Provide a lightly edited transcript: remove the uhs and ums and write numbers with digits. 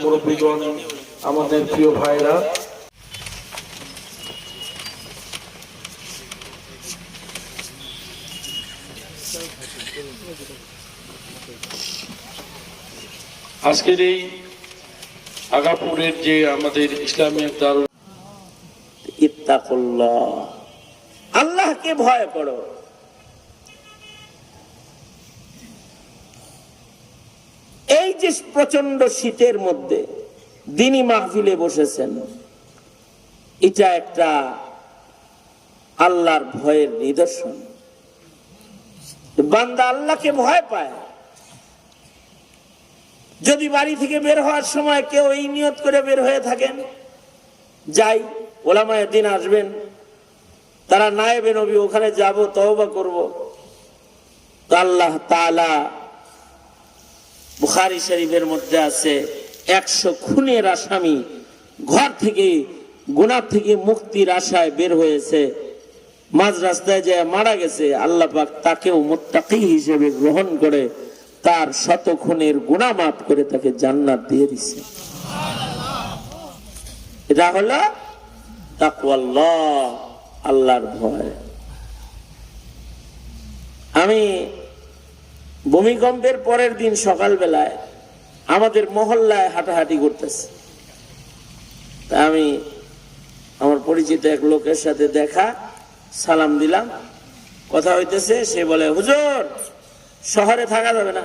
মুরব্বীগণ, আমাদের প্রিয় ভাইরা, আজকের এই আগাপুরের যে আমাদের ইসলামী দারুল, ইত্তাকুল্লাহ, আল্লাহকে ভয় করো। এই যে প্রচন্ড শীতের মধ্যে দিনী মাহফিলে বসেছেন, এটা একটা আল্লাহর ভয়ের নিদর্শন। বান্দা আল্লাহকে ভয় পায়। যদি বাড়ি থেকে বের হওয়ার সময় কেউ এই নিয়ত করে বের হয়ে থাকেন, যাই ওলামায়ে দ্বীন আসবেন, তারা নায়েবে নবী, ওখানে যাব, তওবা করব, তো আল্লাহ তাআলা বুখারী শরীফের মধ্যে আছে 100 খুনের আসামি ঘর থেকে গুনাহ থেকে মুক্তির আশায় বের হয়েছে, মাঝ রাস্তায় যায় মারা গেছে, আল্লাহ পাক তাকেও মুত্তাকি হিসেবে গ্রহণ করে তার 100 খুনের গুনাহ মাফ করে তাকে জান্নাত দিয়ে দিয়েছে। এটা হলো তাকওয়াল্লাহ, আল্লাহর ভয়। আমি ভূমিকম্পের পরের দিন সকালবেলায় আমাদের মহল্লায় হাঁটাহাঁটি করতেছি, আমি আমার পরিচিত এক লোকের সাথে দেখা, সালাম দিলাম, কথা হইতেছে। সে বলে, হুজুর শহরে থাকা যাবে না,